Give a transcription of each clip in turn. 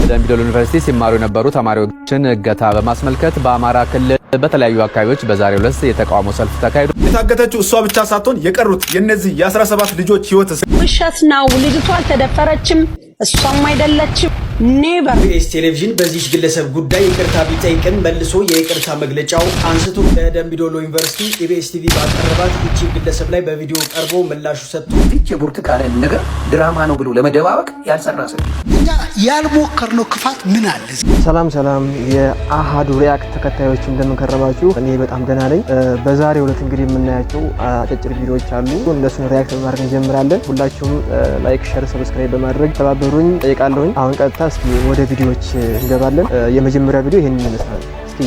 በደምቢዶሎ ዩኒቨርሲቲ ሲማሩ የነበሩ ተማሪዎችን እገታ በማስመልከት በአማራ ክልል በተለያዩ አካባቢዎች በዛሬው ዕለት የተቃውሞ ሰልፍ ተካሂዷል። የታገተችው እሷ ብቻ ሳትሆን የቀሩት የነዚህ የ17 ልጆች ህይወት ውሸት ነው። ልጅቷ አልተደፈረችም፣ እሷም አይደለችም። ኔቨር ኢቢኤስ ቴሌቪዥን በዚህ ግለሰብ ጉዳይ ይቅርታ ቢጠይቅም መልሶ የይቅርታ መግለጫው አንስቶ ለደምቢዶሎ ዩኒቨርሲቲ ኢቢኤስ ቲቪ ባቀረባት እቺ ግለሰብ ላይ በቪዲዮ ቀርቦ ምላሹ ሰጥቶ የብርቱካንን ነገር ድራማ ነው ብሎ ለመደባበቅ ያልሰራ ሰው እኛ ያልሞከርነው ክፋት ምን አለ? ሰላም የአሃዱ ሪአክት ተከታዮች እንደምንከረባችሁ፣ እኔ በጣም ደህና ነኝ። በዛሬው ዕለት እንግዲህ የምናያቸው አጫጭር ቪዲዮዎች አሉ። እነሱን ሪአክት በማድረግ እንጀምራለን። ሁላችሁም ላይክ፣ ሼር፣ ሰብስክራይብ በማድረግ ተባበሩኝ ጠይቃለሁኝ። አሁን ቀጥታ እስኪ ወደ ቪዲዮዎች እንገባለን። የመጀመሪያ ቪዲዮ ይሄንን ይመስላል። እስኪ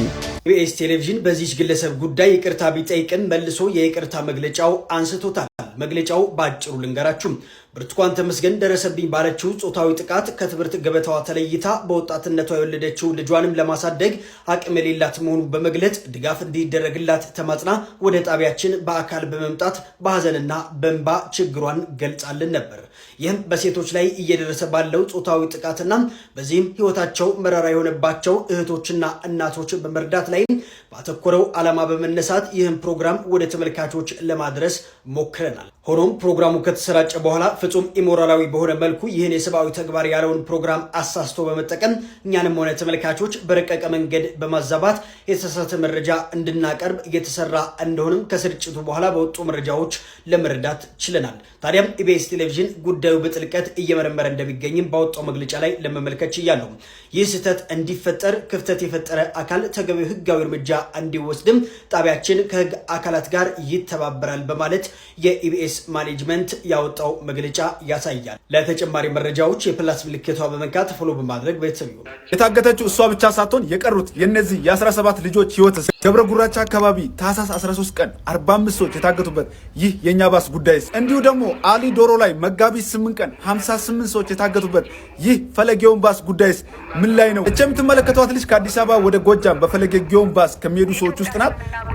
ኢቢኤስ ቴሌቪዥን በዚህ ግለሰብ ጉዳይ ይቅርታ ቢጠይቅም መልሶ የይቅርታ መግለጫው አንስቶታል። መግለጫው ባጭሩ ልንገራችሁ። ብርቱካን ተመስገን ደረሰብኝ ባለችው ጾታዊ ጥቃት ከትምህርት ገበታዋ ተለይታ በወጣትነቷ የወለደችው ልጇንም ለማሳደግ አቅም የሌላት መሆኑ በመግለጽ ድጋፍ እንዲደረግላት ተማጽና ወደ ጣቢያችን በአካል በመምጣት በሐዘንና በእንባ ችግሯን ገልጻልን ነበር። ይህም በሴቶች ላይ እየደረሰ ባለው ጾታዊ ጥቃትና በዚህም ህይወታቸው መራራ የሆነባቸው እህቶችና እናቶች በመርዳት ላይ ባተኮረው ዓላማ በመነሳት ይህን ፕሮግራም ወደ ተመልካቾች ለማድረስ ሞክረናል። ሆኖም ፕሮግራሙ ከተሰራጨ በኋላ ፍጹም ኢሞራላዊ በሆነ መልኩ ይህን የሰብአዊ ተግባር ያለውን ፕሮግራም አሳስቶ በመጠቀም እኛንም ሆነ ተመልካቾች በረቀቀ መንገድ በማዛባት የተሳሳተ መረጃ እንድናቀርብ እየተሰራ እንደሆነም ከስርጭቱ በኋላ በወጡ መረጃዎች ለመረዳት ችለናል። ታዲያም ኢቢኤስ ቴሌቪዥን ጉዳዩ በጥልቀት እየመረመረ እንደሚገኝም ባወጣው መግለጫ ላይ ለመመልከት ችያለሁ። ይህ ስህተት እንዲፈጠር ክፍተት የፈጠረ አካል ተገቢው ህጋዊ እርምጃ እንዲወስድም ጣቢያችን ከህግ አካላት ጋር ይተባበራል በማለት የኢቢኤስ ማኔጅመንት ያወጣው መግለጫ ያሳያል። ለተጨማሪ መረጃዎች የፕላስ ምልክቷ በመንካት ፎሎ በማድረግ ቤተሰብ ይሁኑ። የታገተችው እሷ ብቻ ሳትሆን የቀሩት የነዚህ የ17 ልጆች ህይወት ገብረ ጉራቻ አካባቢ ታህሳስ 13 ቀን 45 ሰዎች የታገቱበት ይህ የኛ ባስ ጉዳይስ፣ እንዲሁ ደግሞ አሊ ዶሮ ላይ መጋቢት 8 ቀን 58 ሰዎች የታገቱበት ይህ ፈለጌውን ባስ ጉዳይስ ምን ላይ ነው? እቺ የምትመለከቷት ልጅ ከአዲስ አበባ ወደ ጎጃም በፈለጌውን ባስ ከሚሄዱ ሰዎች ውስጥ ናት።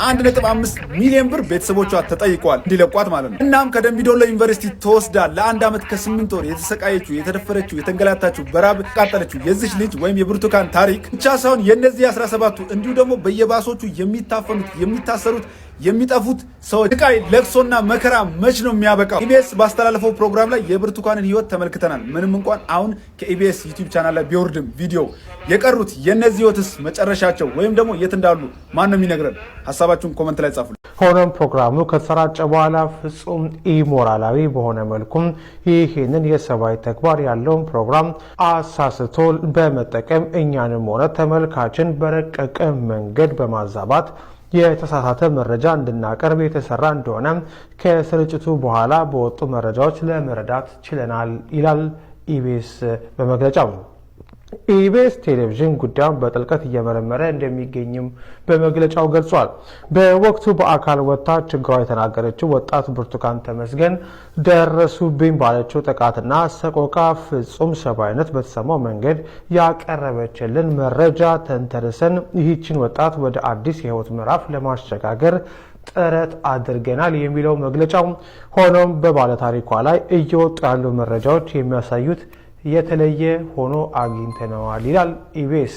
1.5 ሚሊዮን ብር ቤተሰቦቿ ተጠይቀዋል እንዲለቋት ማለት ነው። እናም ከደምቢዶሎ ዩኒቨርሲቲ ተወስዳ ለአንድ ዓመት ከ8 ወር የተሰቃየችው፣ የተደፈረችው፣ የተንገላታችው፣ በራብ ቃጠለችው የዚች ልጅ ወይም የብርቱካን ታሪክ ብቻ ሳይሆን የነዚህ 17ቱ እንዲሁ ደግሞ በየባሶቹ የሚታፈኑት፣ የሚታሰሩት፣ የሚጠፉት ሰዎች ስቃይ፣ ለቅሶና መከራ መች ነው የሚያበቃው? ኢቢኤስ ባስተላለፈው ፕሮግራም ላይ የብርቱካንን ህይወት ተመልክተናል። ምንም እንኳን አሁን ከኢቢኤስ ዩቲዩብ ቻናል ላይ ቢወርድም ቪዲዮ የቀሩት የነዚህ ህይወትስ መጨረሻቸው ወይም ደግሞ የት እንዳሉ ማን ነው የሚነግረን? ሀሳባችሁን ኮመንት ላይ ጻፉ። ሆኖም ፕሮግራሙ ከተሰራጨ በኋላ ፍጹም ኢሞራላዊ በሆነ መልኩም ይህንን የሰብአዊ ተግባር ያለውን ፕሮግራም አሳስቶ በመጠቀም እኛንም ሆነ ተመልካችን በረቀቀ መንገድ በማዛባት የተሳሳተ መረጃ እንድናቀርብ የተሰራ እንደሆነ ከስርጭቱ በኋላ በወጡ መረጃዎች ለመረዳት ችለናል ይላል ኢቢኤስ በመግለጫው። ኢቢኤስ ቴሌቪዥን ጉዳዩን በጥልቀት እየመረመረ እንደሚገኝም በመግለጫው ገልጿል። በወቅቱ በአካል ወጥታ ችግሯ የተናገረችው ወጣት ብርቱካን ተመስገን ደረሱብኝ ባለችው ጥቃትና ሰቆቃ ፍጹም ሰብአዊነት በተሰማው መንገድ ያቀረበችልን መረጃ ተንተርሰን ይህችን ወጣት ወደ አዲስ የህይወት ምዕራፍ ለማሸጋገር ጥረት አድርገናል የሚለው መግለጫው። ሆኖም በባለታሪኳ ላይ እየወጡ ያሉ መረጃዎች የሚያሳዩት የተለየ ሆኖ አግኝተነዋል ይላል ኢቢኤስ።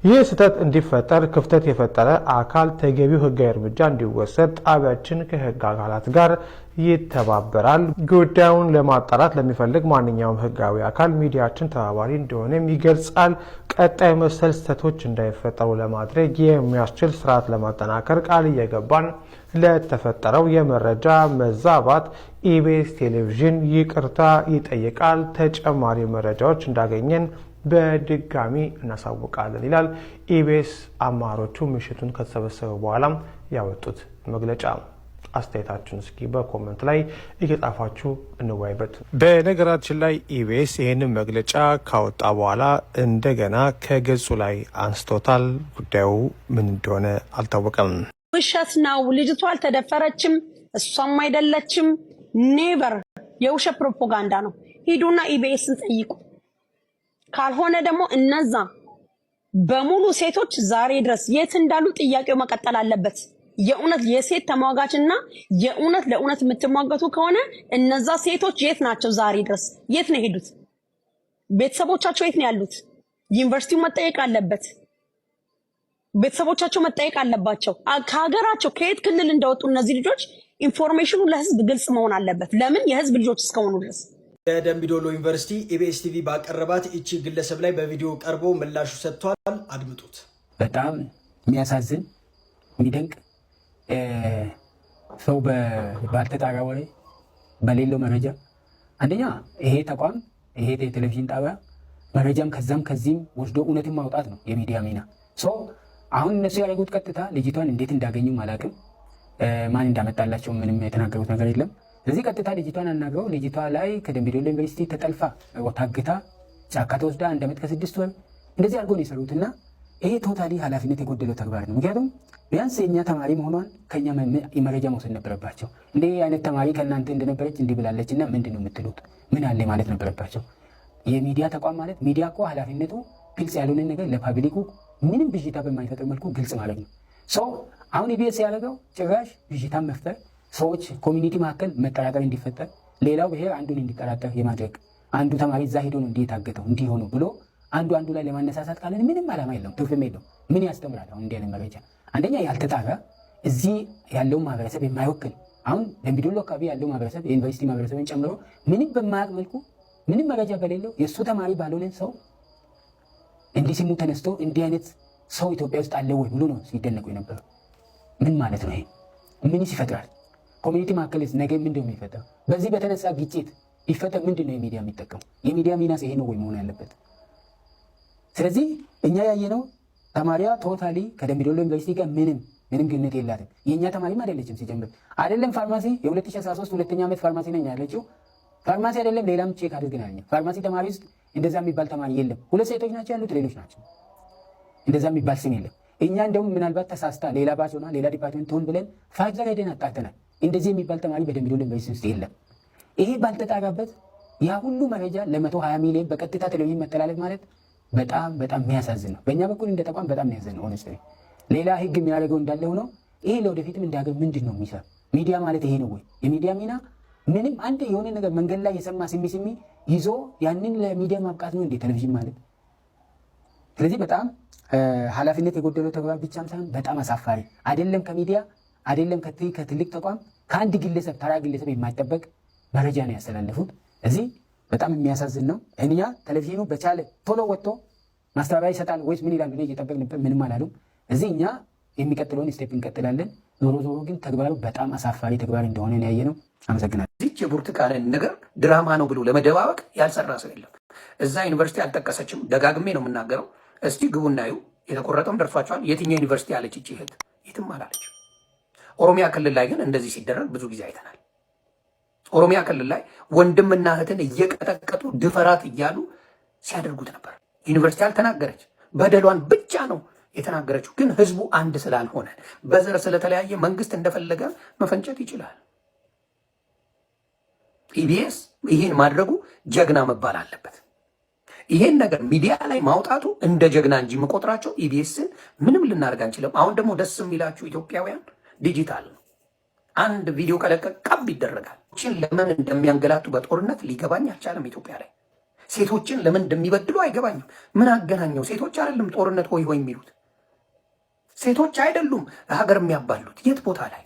ይህ ስህተት እንዲፈጠር ክፍተት የፈጠረ አካል ተገቢው ህጋዊ እርምጃ እንዲወሰድ ጣቢያችን ከህግ አካላት ጋር ይተባበራል። ጉዳዩን ለማጣራት ለሚፈልግ ማንኛውም ህጋዊ አካል ሚዲያችን ተባባሪ እንደሆነም ይገልጻል። ቀጣይ መሰል ስህተቶች እንዳይፈጠሩ ለማድረግ የሚያስችል ስርዓት ለማጠናከር ቃል እየገባን ለተፈጠረው የመረጃ መዛባት ኢቢኤስ ቴሌቪዥን ይቅርታ ይጠይቃል። ተጨማሪ መረጃዎች እንዳገኘን በድጋሚ እናሳውቃለን ይላል ኢቢኤስ። አማሮቹ ምሽቱን ከተሰበሰበ በኋላ ያወጡት መግለጫ። አስተያየታችሁን እስኪ በኮሜንት ላይ እየጻፋችሁ እንወያይበት። በነገራችን ላይ ኢቢኤስ ይህንን መግለጫ ካወጣ በኋላ እንደገና ከገጹ ላይ አንስቶታል። ጉዳዩ ምን እንደሆነ አልታወቀም። ውሸት ነው። ልጅቷ አልተደፈረችም፣ እሷም አይደለችም። ኔቨር የውሸት ፕሮፓጋንዳ ነው። ሂዱና ኢቢኤስን ጠይቁ። ካልሆነ ደግሞ እነዛ በሙሉ ሴቶች ዛሬ ድረስ የት እንዳሉ ጥያቄው መቀጠል አለበት። የእውነት የሴት ተሟጋችና የእውነት ለእውነት የምትሟገቱ ከሆነ እነዛ ሴቶች የት ናቸው? ዛሬ ድረስ የት ነው ሄዱት? ቤተሰቦቻቸው የት ነው ያሉት? ዩኒቨርሲቲው መጠየቅ አለበት። ቤተሰቦቻቸው መጠየቅ አለባቸው። ከሀገራቸው ከየት ክልል እንደወጡ እነዚህ ልጆች ኢንፎርሜሽኑ ለህዝብ ግልጽ መሆን አለበት። ለምን የህዝብ ልጆች እስከሆኑ ድረስ። የደምቢ ዶሎ ዩኒቨርሲቲ ኢቢኤስ ቲቪ ባቀረባት እቺ ግለሰብ ላይ በቪዲዮ ቀርቦ ምላሹ ሰጥቷል። አድምጡት። በጣም የሚያሳዝን የሚደንቅ ሰው ባልተጣራ ወሬ በሌለው መረጃ አንደኛ ይሄ ተቋም ይሄ የቴሌቪዥን ጣቢያ መረጃም ከዛም ከዚህም ወስዶ እውነትን ማውጣት ነው የሚዲያ ሚና። አሁን እነሱ ያደረጉት ቀጥታ ልጅቷን እንዴት እንዳገኙ አላውቅም። ማን እንዳመጣላቸው ምንም የተናገሩት ነገር የለም። ስለዚህ ቀጥታ ልጅቷን አናግረው ልጅቷ ላይ ከደምቢ ዶሎ ዩኒቨርሲቲ ተጠልፋ ታግታ ጫካ ተወስዳ 1 ዓመት ከ6 ወር እንደዚህ አድርጎ ነው የሰሩትና ይሄ ቶታሊ ኃላፊነት የጎደለው ተግባር ነው። ምክንያቱም ቢያንስ የኛ ተማሪ መሆኗን ከኛ መረጃ መውሰድ ነበረባቸው። እንደ አይነት ተማሪ ከእናንተ እንደነበረች እንዲህ ብላለችና ምንድን ነው የምትሉት ምን አለ ማለት ነበረባቸው። የሚዲያ ተቋም ማለት ሚዲያ እኮ ኃላፊነቱ ግልጽ ያልሆነ ነገር ለፓብሊኩ ምንም ብዥታ በማይፈጥር መልኩ ግልጽ ማለት ነው። አሁን ኢቢኤስ ያደረገው ጭራሽ ብዥታን መፍጠር፣ ሰዎች ኮሚኒቲ መካከል መጠራጠር እንዲፈጠር፣ ሌላው ብሔር አንዱን እንዲጠራጠር የማድረግ አንዱ ተማሪ እዛ ሄዶ ነው እንዲህ የታገተው እንዲህ ሆኖ ብሎ አንዱ ላይ ለማነሳሳት ካለን ምንም ዓላማ የለውም፣ ትርፍም የለውም። ምን ያስተምራል? አሁን እንዲህ አይነት መረጃ አንደኛ ያልተጣራ እዚህ ያለው ማህበረሰብ የማይወክል አሁን ደምቢ ዶሎ አካባቢ ያለው ማህበረሰብ የዩኒቨርሲቲ ማህበረሰብን ጨምሮ ምንም በማያውቅ መልኩ ምንም መረጃ በሌለው የእሱ ተማሪ ባልሆነ ሰው እንዲህ ሲሙ ተነስቶ እንዲህ አይነት ሰው ኢትዮጵያ ውስጥ አለ ወይ ብሎ ነው ሲደነቁ የነበረው። ምን ማለት ነው ይሄ? ምንስ ይፈጥራል? ኮሚኒቲ መካከል ነገ ምንድን ነው የሚፈጠረው? በዚህ በተነሳ ግጭት ይፈጠር ምንድን ነው የሚዲያ የሚጠቀሙ? የሚዲያ ሚናስ ይሄ ነው ወይ መሆን ያለበት? ስለዚህ እኛ ያየነው ተማሪያ ቶታሊ ከደምቢ ዶሎ ዩኒቨርሲቲ ጋር ምንም ግንኙነት የላትም። የእኛ ተማሪም አይደለችም። ሲጀምር አይደለም ፋርማሲ የ2013 ሁለተኛ ዓመት ፋርማሲ ነኝ ያለችው ፋርማሲ አይደለም ሌላም ቼክ አድርገናል። ፋርማሲ ተማሪ ውስጥ እንደዛ የሚባል ተማሪ የለም። 2 ሴቶች ናቸው ያሉት፣ ሌሎች ናቸው። እንደዛ የሚባል ስም የለም። እኛ እንደውም ምናልባት ተሳስታ ሌላ ባች ሆና ሌላ ዲፓርትመንት ትሆን ብለን ፋይዘር ሄደን አጣርተናል። እንደዚህ የሚባል ተማሪ በደምቢ ዶሎ ዩኒቨርሲቲ ውስጥ የለም። ይሄ ባልተጣራበት ያ ሁሉ መረጃ ለ120 ሚሊዮን በቀጥታ ቴሌቪዥን መተላለፍ ማለት በጣም የሚያሳዝን ነው። በእኛ በኩል እንደ ተቋም በጣም የሚያሳዝን ነው። ሆነስቲ ሌላ ህግ የሚያደርገው እንዳለ ሆኖ ይሄ ለወደፊትም እንዳገር ምንድን ነው የሚሰራ ሚዲያ ማለት ይሄ ነው ወይ? የሚዲያ ሚና ምንም አንድ የሆነ ነገር መንገድ ላይ የሰማ ስሚ ይዞ ያንን ለሚዲያ ማብቃት ነው እንዴ ቴሌቪዥን ማለት? ስለዚህ በጣም ኃላፊነት የጎደለው ተግባር ብቻም ሳይሆን በጣም አሳፋሪ አይደለም። ከሚዲያ አይደለም ከትልቅ ተቋም ከአንድ ግለሰብ ተራ ግለሰብ የማይጠበቅ መረጃ ነው ያስተላለፉት። እዚህ በጣም የሚያሳዝን ነው። እኛ ቴሌቪዥኑ በቻለ ቶሎ ወጥቶ ማስተባበያ ይሰጣል ወይስ ምን ይላል ብለን እየጠበቅን ነበር። ምንም አላሉም። እዚህ እኛ የሚቀጥለውን ስቴፕ እንቀጥላለን። ዞሮ ግን ተግባሩ በጣም አሳፋሪ ተግባር እንደሆነ ነው ያየነው። አመሰግናለሁ። እዚች የብርቱካንን ነገር ድራማ ነው ብሎ ለመደባበቅ ያልሰራ ሰው የለም። እዛ ዩኒቨርሲቲ አልጠቀሰችም። ደጋግሜ ነው የምናገረው። እስቲ ግቡና እዩ። የተቆረጠም ደርሷቸዋል። የትኛው ዩኒቨርሲቲ አለች እቺ እህት? የትም አላለች። ኦሮሚያ ክልል ላይ ግን እንደዚህ ሲደረግ ብዙ ጊዜ አይተናል። ኦሮሚያ ክልል ላይ ወንድምና እህትን እየቀጠቀጡ ድፈራት እያሉ ሲያደርጉት ነበር። ዩኒቨርሲቲ አልተናገረች። በደሏን ብቻ ነው የተናገረችው። ግን ህዝቡ አንድ ስላልሆነ በዘር ስለተለያየ መንግስት እንደፈለገ መፈንጨት ይችላል። ኢቢኤስ ይሄን ማድረጉ ጀግና መባል አለበት። ይሄን ነገር ሚዲያ ላይ ማውጣቱ እንደ ጀግና እንጂ መቆጥራቸው ኢቢኤስን ምንም ልናደርግ አንችልም። አሁን ደግሞ ደስ የሚላችሁ ኢትዮጵያውያን ዲጂታል ነው። አንድ ቪዲዮ ከለቀቅ ቀብ ይደረጋል። ለምን እንደሚያንገላቱ በጦርነት ሊገባኝ አልቻለም። ኢትዮጵያ ላይ ሴቶችን ለምን እንደሚበድሉ አይገባኝም። ምን አገናኘው? ሴቶች አይደለም ጦርነት ሆይ የሚሉት ሴቶች አይደሉም ሀገር የሚያባሉት። የት ቦታ ላይ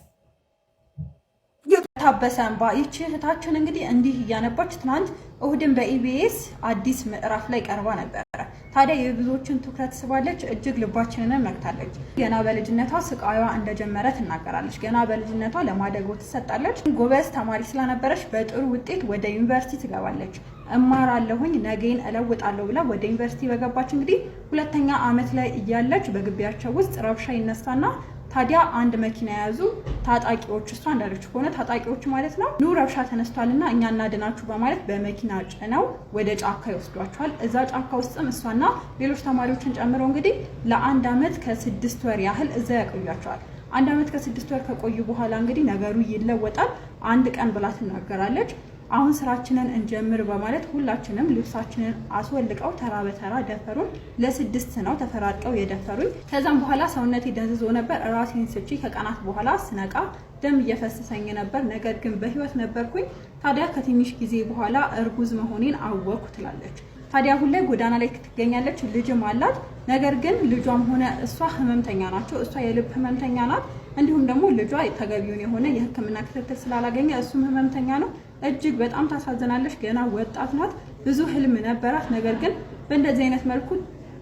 ታበሰ እንባ። ይህች እህታችን እንግዲህ እንዲህ እያነባች ትናንት እሁድን በኢቢኤስ አዲስ ምዕራፍ ላይ ቀርባ ነበረ። ታዲያ የብዙዎችን ትኩረት ስባለች፣ እጅግ ልባችንንም ነክታለች። ገና በልጅነቷ ስቃዩዋ እንደጀመረ ትናገራለች። ገና በልጅነቷ ለማደጎ ትሰጣለች። ጎበዝ ተማሪ ስለነበረች በጥሩ ውጤት ወደ ዩኒቨርሲቲ ትገባለች። እማራለሁኝ ነገን እለውጣለሁ ብላ ወደ ዩኒቨርሲቲ በገባች እንግዲህ 2ኛ ዓመት ላይ እያለች በግቢያቸው ውስጥ ረብሻ ይነሳና ታዲያ አንድ መኪና የያዙ ታጣቂዎች፣ እሷ እንዳለች ከሆነ ታጣቂዎች ማለት ነው፣ ኑ ረብሻ ተነስቷልና እኛ እናድናችሁ በማለት በመኪና ጭነው ወደ ጫካ ይወስዷቸዋል። እዛ ጫካ ውስጥም እሷና ሌሎች ተማሪዎችን ጨምሮ እንግዲህ ለ1 ዓመት ከ6 ወር ያህል እዛ ያቆያቸዋል። 1 ዓመት ከ6 ወር ከቆዩ በኋላ እንግዲህ ነገሩ ይለወጣል። አንድ ቀን ብላ ትናገራለች። አሁን ስራችንን እንጀምር በማለት ሁላችንም ልብሳችንን አስወልቀው ተራ በተራ ደፈሩን። ለ6 ነው ተፈራጥቀው የደፈሩኝ። ከዛም በኋላ ሰውነቴ ደንዝዞ ነበር። ራሴን ስቺ ከቀናት በኋላ ስነቃ ደም እየፈሰሰኝ ነበር። ነገር ግን በህይወት ነበርኩኝ። ታዲያ ከትንሽ ጊዜ በኋላ እርጉዝ መሆኔን አወኩ ትላለች። ታዲያ አሁን ላይ ጎዳና ላይ ትገኛለች። ልጅም አላት። ነገር ግን ልጇም ሆነ እሷ ህመምተኛ ናቸው። እሷ የልብ ህመምተኛ ናት። እንዲሁም ደግሞ ልጇ ተገቢውን የሆነ የሕክምና ክትትል ስላላገኘ እሱም ህመምተኛ ነው። እጅግ በጣም ታሳዝናለች። ገና ወጣት ናት። ብዙ ህልም ነበራት። ነገር ግን በእንደዚህ አይነት መልኩ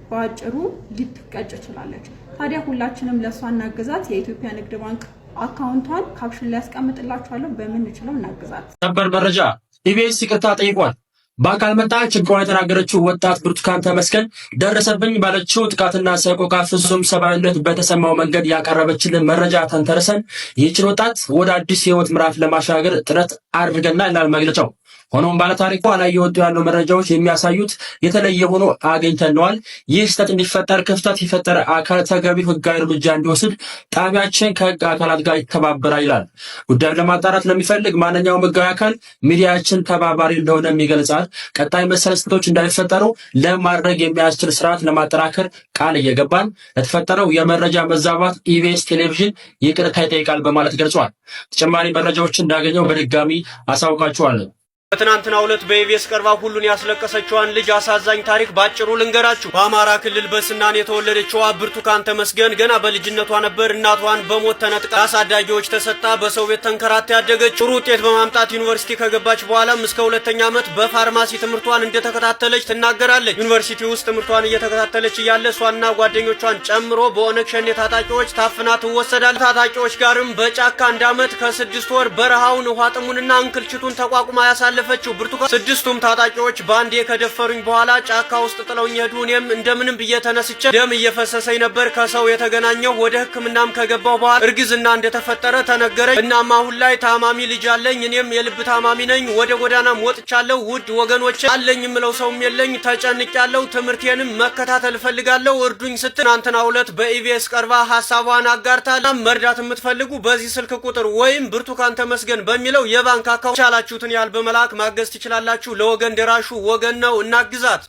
በአጭሩ ልትቀጭ ትችላለች። ታዲያ ሁላችንም ለሷ እናግዛት። የኢትዮጵያ ንግድ ባንክ አካውንቷን ካፕሽን ላይ ያስቀምጥላችኋለሁ። በምንችለው እናግዛት። ሰበር መረጃ ኢቢኤስ ይቅርታ ጠይቋል። በአካል መጣ ችግሯን የተናገረችው ወጣት ብርቱካን ተመስገን ደረሰብኝ ባለችው ጥቃትና ሰቆቃ ፍጹም ሰብአዊነት በተሰማው መንገድ ያቀረበችልን መረጃ ተንተርሰን ይህችን ወጣት ወደ አዲስ ህይወት ምዕራፍ ለማሻገር ጥረት አድርገና ይላል መግለጫው። ሆኖም ባለታሪኳ ላይ የወጡ ያሉ መረጃዎች የሚያሳዩት የተለየ ሆኖ አግኝተነዋል። ይህ ስህተት እንዲፈጠር ክፍተት የፈጠረ አካል ተገቢ ህጋዊ እርምጃ እንዲወስድ ጣቢያችን ከህግ አካላት ጋር ይተባበራል ይላል። ጉዳዩን ለማጣራት ለሚፈልግ ማንኛውም ህጋዊ አካል ሚዲያችን ተባባሪ እንደሆነ ይገልጻል። ቀጣይ መሰል ስህተቶች እንዳይፈጠሩ ለማድረግ የሚያስችል ስርዓት ለማጠናከር ቃል እየገባን ለተፈጠረው የመረጃ መዛባት ኢቢኤስ ቴሌቪዥን ይቅርታ ይጠይቃል በማለት ገልጿል። ተጨማሪ መረጃዎችን እንዳገኘው በድጋሚ አሳውቃችኋለሁ። በትናንትናው ዕለት በኢቢኤስ ቀርባ ሁሉን ያስለቀሰችዋን ልጅ አሳዛኝ ታሪክ ባጭሩ ልንገራችሁ። በአማራ ክልል በስናን የተወለደችዋ ብርቱካን ተመስገን ገና በልጅነቷ ነበር እናቷን በሞት ተነጥቃ አሳዳጊዎች ተሰጣ በሰው ቤት ተንከራታ ያደገች። ጥሩ ውጤት በማምጣት ዩኒቨርሲቲ ከገባች በኋላም እስከ 2ኛ ዓመት በፋርማሲ ትምህርቷን እንደተከታተለች ትናገራለች። ዩኒቨርሲቲ ውስጥ ትምህርቷን እየተከታተለች እያለ እሷና ጓደኞቿን ጨምሮ በኦነግ ሸኔ ታጣቂዎች ታፍና ትወሰዳለች። ታጣቂዎች ጋርም በጫካ 1 ዓመት ከ6 ወር በረሃውን ውሃ ጥሙንና እንክልችቱን ተቋቁማ ያሳለፈችው ብርቱካን 6ቱም ታጣቂዎች ባንዴ ከደፈሩኝ በኋላ ጫካ ውስጥ ጥለውኝ ሄዱ። እኔም እንደምንም ብዬ ተነስቼ ደም እየፈሰሰኝ ነበር ከሰው የተገናኘው። ወደ ሕክምናም ከገባው በኋላ እርግዝና እንደተፈጠረ ተነገረኝ። እናም አሁን ላይ ታማሚ ልጅ አለኝ። እኔም የልብ ታማሚ ነኝ። ወደ ጎዳናም ወጥቻለሁ። ውድ ወገኖቼ አለኝ የምለው ሰውም የለኝ። ተጨንቄያለሁ። ትምህርቴንም መከታተል ፈልጋለሁ። እርዱኝ ስትል ትናንትናው ዕለት በኢቢኤስ ቀርባ ሐሳቧን አጋርታለች። መርዳት የምትፈልጉ በዚህ ስልክ ቁጥር ወይም ብርቱካን ተመስገን በሚለው የባንክ አካውንት ቻላችሁትን ያህል በመላክ ማገዝ ትችላላችሁ። ለወገን ደራሹ ወገን ነው፣ እናግዛት።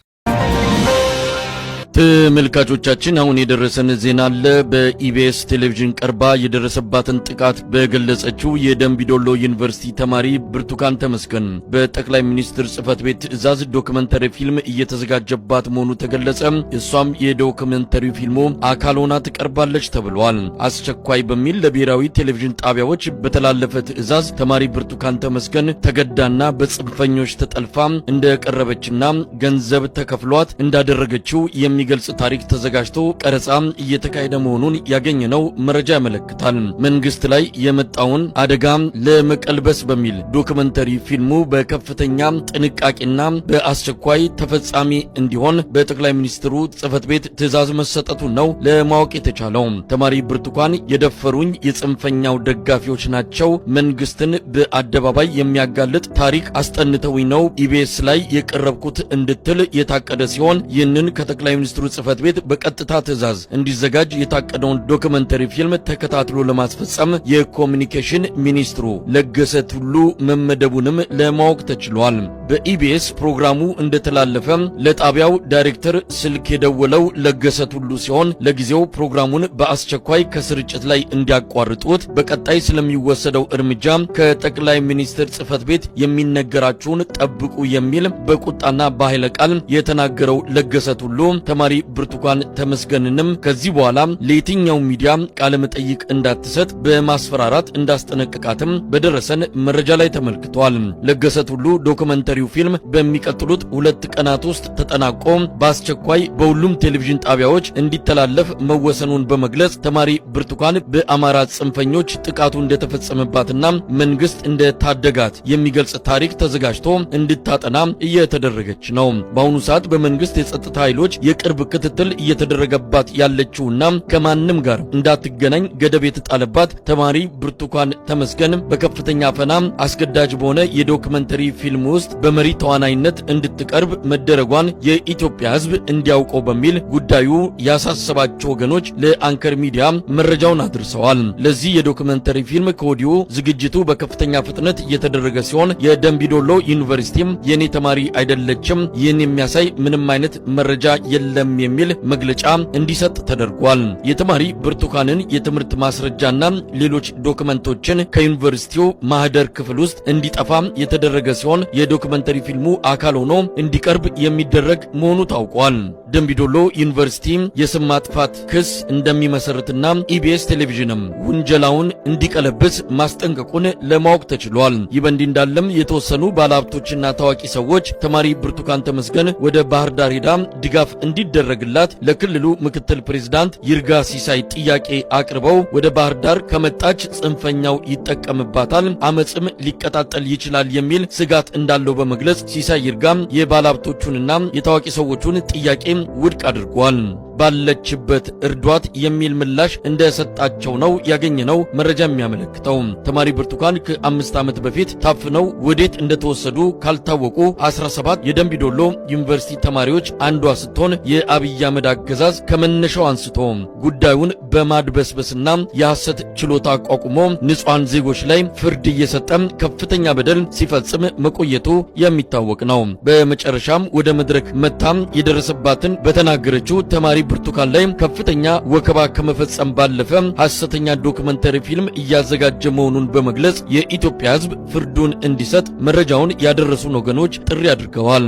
ተመልካቾቻችን አሁን የደረሰን ዜና አለ። በኢቢኤስ ቴሌቪዥን ቀርባ የደረሰባትን ጥቃት በገለጸችው የደምቢዶሎ ዩኒቨርሲቲ ተማሪ ብርቱካን ተመስገን በጠቅላይ ሚኒስትር ጽህፈት ቤት ትዕዛዝ ዶክመንተሪ ፊልም እየተዘጋጀባት መሆኑ ተገለጸ። እሷም የዶክመንተሪ ፊልሙ አካል ሆና ትቀርባለች ተብሏል። አስቸኳይ በሚል ለብሔራዊ ቴሌቪዥን ጣቢያዎች በተላለፈ ትዕዛዝ ተማሪ ብርቱካን ተመስገን ተገዳና በጽንፈኞች ተጠልፋ እንደቀረበችና ገንዘብ ተከፍሏት እንዳደረገችው የሚገልጽ ታሪክ ተዘጋጅቶ ቀረጻ እየተካሄደ መሆኑን ያገኘነው መረጃ ያመለክታል። መንግስት ላይ የመጣውን አደጋ ለመቀልበስ በሚል ዶክመንተሪ ፊልሙ በከፍተኛ ጥንቃቄና በአስቸኳይ ተፈጻሚ እንዲሆን በጠቅላይ ሚኒስትሩ ጽህፈት ቤት ትዕዛዝ መሰጠቱ ነው ለማወቅ የተቻለው። ተማሪ ብርቱካን የደፈሩኝ የጽንፈኛው ደጋፊዎች ናቸው፣ መንግስትን በአደባባይ የሚያጋልጥ ታሪክ አስጠንተውኝ ነው ኢቢኤስ ላይ የቀረብኩት እንድትል የታቀደ ሲሆን ይህንን ከጠቅላይ ሚኒስትሩ ጽህፈት ቤት በቀጥታ ትዕዛዝ እንዲዘጋጅ የታቀደውን ዶክመንተሪ ፊልም ተከታትሎ ለማስፈጸም የኮሙኒኬሽን ሚኒስትሩ ለገሰ ቱሉ መመደቡንም ለማወቅ ተችሏል። በኢቢኤስ ፕሮግራሙ እንደተላለፈ ለጣቢያው ዳይሬክተር ስልክ የደወለው ለገሰ ቱሉ ሲሆን ለጊዜው ፕሮግራሙን በአስቸኳይ ከስርጭት ላይ እንዲያቋርጡት በቀጣይ ስለሚወሰደው እርምጃ ከጠቅላይ ሚኒስትር ጽህፈት ቤት የሚነገራችሁን ጠብቁ የሚል በቁጣና በኃይለ ቃል የተናገረው ለገሰ ቱሉ ተማሪ ብርቱካን ተመስገንንም ከዚህ በኋላ ለየትኛው ሚዲያ ቃለ መጠይቅ እንዳትሰጥ በማስፈራራት እንዳስጠነቀቃትም በደረሰን መረጃ ላይ ተመልክቷል። ለገሰ ቱሉ ዶክመንተሪው ፊልም በሚቀጥሉት 2 ቀናት ውስጥ ተጠናቆ በአስቸኳይ በሁሉም ቴሌቪዥን ጣቢያዎች እንዲተላለፍ መወሰኑን በመግለጽ ተማሪ ብርቱካን በአማራ ጽንፈኞች ጥቃቱ እንደተፈጸመባትና መንግስት እንደታደጋት የሚገልጽ ታሪክ ተዘጋጅቶ እንድታጠና እየተደረገች ነው። በአሁኑ ሰዓት በመንግስት የጸጥታ ኃይሎች የቅርብ ክትትል እየተደረገባት ያለችውና ከማንም ጋር እንዳትገናኝ ገደብ የተጣለባት ተማሪ ብርቱካን ተመስገን በከፍተኛ ፈና አስገዳጅ በሆነ የዶክመንተሪ ፊልም ውስጥ በመሪ ተዋናይነት እንድትቀርብ መደረጓን የኢትዮጵያ ሕዝብ እንዲያውቀው በሚል ጉዳዩ ያሳሰባቸው ወገኖች ለአንከር ሚዲያ መረጃውን አድርሰዋል። ለዚህ የዶክመንተሪ ፊልም ከወዲሁ ዝግጅቱ በከፍተኛ ፍጥነት እየተደረገ ሲሆን የደምቢዶሎ ዩኒቨርሲቲም የኔ ተማሪ አይደለችም፣ ይህን የሚያሳይ ምንም አይነት መረጃ የለም የለም የሚል መግለጫ እንዲሰጥ ተደርጓል። የተማሪ ብርቱካንን የትምህርት ማስረጃና ሌሎች ዶክመንቶችን ከዩኒቨርሲቲው ማህደር ክፍል ውስጥ እንዲጠፋ የተደረገ ሲሆን የዶክመንተሪ ፊልሙ አካል ሆኖ እንዲቀርብ የሚደረግ መሆኑ ታውቋል። ደምቢዶሎ ዩኒቨርሲቲ የስም ማጥፋት ክስ እንደሚመሰርትና ኢቢኤስ ቴሌቪዥንም ውንጀላውን እንዲቀለብስ ማስጠንቀቁን ለማወቅ ተችሏል። ይህ በእንዲህ እንዳለም የተወሰኑ ባለሀብቶችና ታዋቂ ሰዎች ተማሪ ብርቱካን ተመስገን ወደ ባህር ዳር ሄዳ ድጋፍ እንዲደረግላት ለክልሉ ምክትል ፕሬዝዳንት ይርጋ ሲሳይ ጥያቄ አቅርበው ወደ ባህር ዳር ከመጣች ጽንፈኛው ይጠቀምባታል፣ አመጽም ሊቀጣጠል ይችላል የሚል ስጋት እንዳለው በመግለጽ ሲሳይ ይርጋም የባለሀብቶቹንና የታዋቂ ሰዎቹን ጥያቄ ውድቅ አድርጓል። ባለችበት እርዷት የሚል ምላሽ እንደሰጣቸው ነው ያገኘነው መረጃ የሚያመለክተው። ተማሪ ብርቱካን ከ5 ዓመት በፊት ታፍነው ወዴት እንደተወሰዱ ካልታወቁ 17 የደምቢዶሎ ዩኒቨርሲቲ ተማሪዎች አንዷ ስትሆን የአብይ አህመድ አገዛዝ ከመነሻው አንስቶ ጉዳዩን በማድበስበስና የሐሰት ችሎታ አቋቁሞ ንጹሃን ዜጎች ላይ ፍርድ እየሰጠ ከፍተኛ በደል ሲፈጽም መቆየቱ የሚታወቅ ነው። በመጨረሻም ወደ መድረክ መታም የደረሰባትን በተናገረችው ተማሪ ብርቱካን ላይ ከፍተኛ ወከባ ከመፈጸም ባለፈ ሐሰተኛ ዶክመንተሪ ፊልም እያዘጋጀ መሆኑን በመግለጽ የኢትዮጵያ ሕዝብ ፍርዱን እንዲሰጥ መረጃውን ያደረሱን ወገኖች ጥሪ አድርገዋል።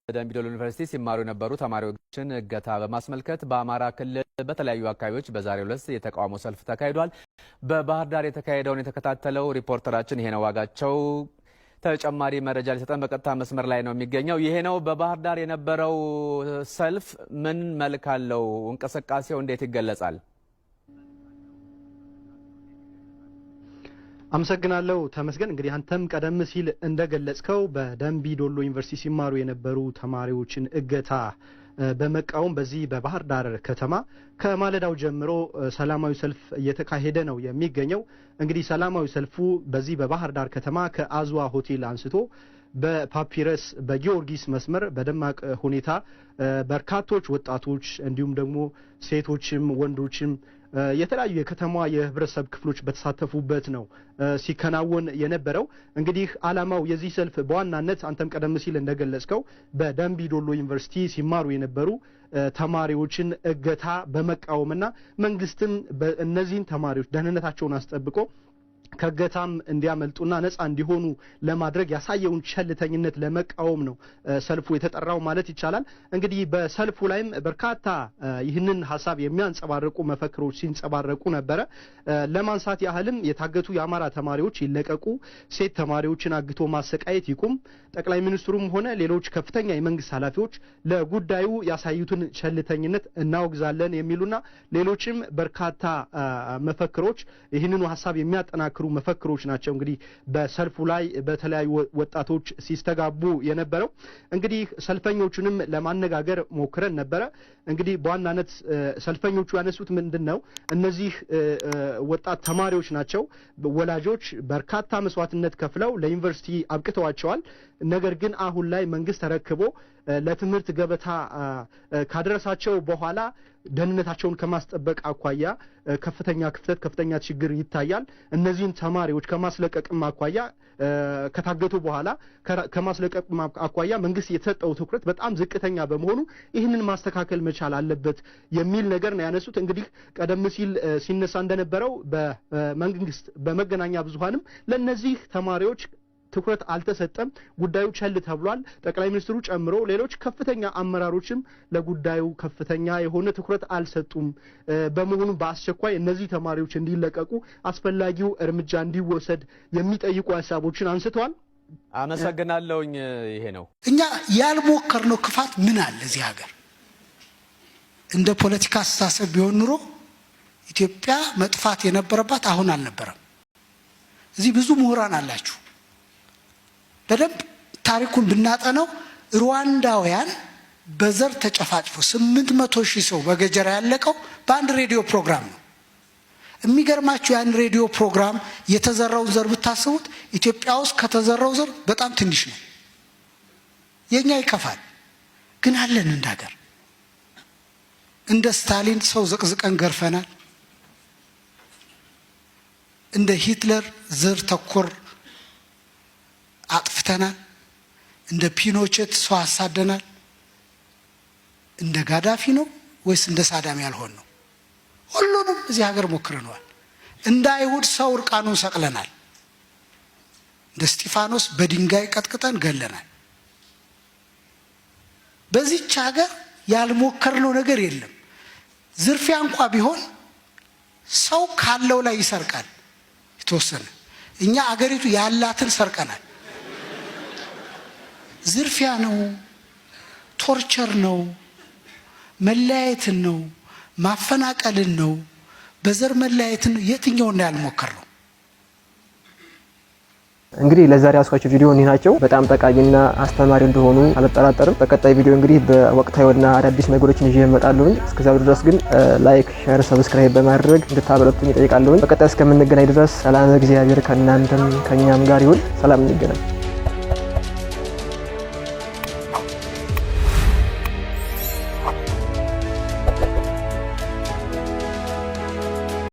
በደምቢዶሎ ዩኒቨርሲቲ ሲማሩ የነበሩ ተማሪዎችን እገታ በማስመልከት በአማራ ክልል በተለያዩ አካባቢዎች በዛሬው ዕለት የተቃውሞ ሰልፍ ተካሂዷል። በባህር ዳር የተካሄደውን የተከታተለው ሪፖርተራችን ይሄ ነው ዋጋቸው ተጨማሪ መረጃ ሊሰጠን በቀጥታ መስመር ላይ ነው የሚገኘው። ይሄ ነው በባህር ዳር የነበረው ሰልፍ ምን መልክ አለው? እንቅስቃሴው እንዴት ይገለጻል? አመሰግናለሁ ተመስገን። እንግዲህ አንተም ቀደም ሲል እንደገለጽከው በደምቢዶሎ ዩኒቨርሲቲ ሲማሩ የነበሩ ተማሪዎችን እገታ በመቃወም በዚህ በባህር ዳር ከተማ ከማለዳው ጀምሮ ሰላማዊ ሰልፍ እየተካሄደ ነው የሚገኘው። እንግዲህ ሰላማዊ ሰልፉ በዚህ በባህር ዳር ከተማ ከአዝዋ ሆቴል አንስቶ በፓፒረስ በጊዮርጊስ መስመር በደማቅ ሁኔታ በርካቶች ወጣቶች እንዲሁም ደግሞ ሴቶችም ወንዶችም የተለያዩ የከተማዋ የህብረተሰብ ክፍሎች በተሳተፉበት ነው ሲከናወን የነበረው። እንግዲህ ዓላማው የዚህ ሰልፍ በዋናነት አንተም ቀደም ሲል እንደገለጽከው በደምቢዶሎ ዩኒቨርሲቲ ሲማሩ የነበሩ ተማሪዎችን እገታ በመቃወምና መንግስትም እነዚህን ተማሪዎች ደህንነታቸውን አስጠብቆ ከገታም እንዲያመልጡና ነፃ እንዲሆኑ ለማድረግ ያሳየውን ቸልተኝነት ለመቃወም ነው ሰልፉ የተጠራው ማለት ይቻላል። እንግዲህ በሰልፉ ላይም በርካታ ይህንን ሐሳብ የሚያንጸባርቁ መፈክሮች ሲንጸባረቁ ነበረ። ለማንሳት ያህልም የታገቱ የአማራ ተማሪዎች ይለቀቁ፣ ሴት ተማሪዎችን አግቶ ማሰቃየት ይቁም፣ ጠቅላይ ሚኒስትሩም ሆነ ሌሎች ከፍተኛ የመንግስት ኃላፊዎች ለጉዳዩ ያሳዩትን ቸልተኝነት እናወግዛለን የሚሉና ሌሎችም በርካታ መፈክሮች ይህንኑ ሐሳብ የሚያጠናክሩ መፈክሮች ናቸው እንግዲህ በሰልፉ ላይ በተለያዩ ወጣቶች ሲስተጋቡ የነበረው። እንግዲህ ሰልፈኞቹንም ለማነጋገር ሞክረን ነበረ። እንግዲህ በዋናነት ሰልፈኞቹ ያነሱት ምንድነው? እነዚህ ወጣት ተማሪዎች ናቸው። ወላጆች በርካታ መስዋዕትነት ከፍለው ለዩኒቨርሲቲ አብቅተዋቸዋል። ነገር ግን አሁን ላይ መንግስት ተረክቦ ለትምህርት ገበታ ካደረሳቸው በኋላ ደህንነታቸውን ከማስጠበቅ አኳያ ከፍተኛ ክፍተት ከፍተኛ ችግር ይታያል። እነዚህን ተማሪዎች ከማስለቀቅም አኳያ ከታገቱ በኋላ ከማስለቀቅ አኳያ መንግስት የተሰጠው ትኩረት በጣም ዝቅተኛ በመሆኑ ይህንን ማስተካከል መቻል አለበት የሚል ነገር ነው ያነሱት። እንግዲህ ቀደም ሲል ሲነሳ እንደነበረው በመንግስት በመገናኛ ብዙሃንም ለነዚህ ተማሪዎች ትኩረት አልተሰጠም፣ ጉዳዩ ቸል ተብሏል። ጠቅላይ ሚኒስትሩ ጨምሮ ሌሎች ከፍተኛ አመራሮችም ለጉዳዩ ከፍተኛ የሆነ ትኩረት አልሰጡም። በመሆኑ በአስቸኳይ እነዚህ ተማሪዎች እንዲለቀቁ አስፈላጊው እርምጃ እንዲወሰድ የሚጠይቁ ሀሳቦችን አንስተዋል። አመሰግናለሁኝ። ይሄ ነው እኛ ያልሞከርነው ክፋት ምን አለ እዚህ ሀገር? እንደ ፖለቲካ አስተሳሰብ ቢሆን ኑሮ ኢትዮጵያ መጥፋት የነበረባት አሁን አልነበረም። እዚህ ብዙ ምሁራን አላችሁ። በደንብ ታሪኩን ብናጠነው ሩዋንዳውያን በዘር ተጨፋጭፎ 800,000 ሰው በገጀራ ያለቀው በአንድ ሬዲዮ ፕሮግራም ነው። የሚገርማችሁ ያን ሬዲዮ ፕሮግራም የተዘራው ዘር ብታስቡት ኢትዮጵያ ውስጥ ከተዘራው ዘር በጣም ትንሽ ነው። የኛ ይከፋል፣ ግን አለን እንደ ሀገር። እንደ ስታሊን ሰው ዘቅዝቀን ገርፈናል። እንደ ሂትለር ዘር ተኮር አጥፍተናል። እንደ ፒኖቼት ሰው አሳደናል። እንደ ጋዳፊ ነው ወይስ እንደ ሳዳም ያልሆን ነው? ሁሉንም እዚህ ሀገር ሞክረነዋል። እንደ አይሁድ ሰው እርቃኑን ሰቅለናል። እንደ እስጢፋኖስ በድንጋይ ቀጥቅጠን ገለናል። በዚህች ሀገር ያልሞከርነው ነገር የለም። ዝርፊያ እንኳ ቢሆን ሰው ካለው ላይ ይሰርቃል የተወሰነ። እኛ አገሪቱ ያላትን ሰርቀናል። ዝርፊያ ነው፣ ቶርቸር ነው፣ መለያየትን ነው፣ ማፈናቀልን ነው፣ በዘር መለያየትን የትኛውን ነው ያልሞከርነው? እንግዲህ ለዛሬ ያስኳቸው ቪዲዮ እኒህ ናቸው። በጣም ጠቃሚና አስተማሪ እንደሆኑ አልጠራጠርም። በቀጣይ ቪዲዮ እንግዲህ በወቅታዊና አዳዲስ ነገሮችን ይዤ እመጣለሁ። እስከዛው ድረስ ግን ላይክ፣ ሼር፣ ሰብስክራይብ በማድረግ እንድታበረቱኝ እጠይቃለሁ። በቀጣይ እስከምንገናኝ ድረስ ሰላም እግዚአብሔር ከእናንተም ከኛም ጋር ይሁን። ሰላም እንገናኝ።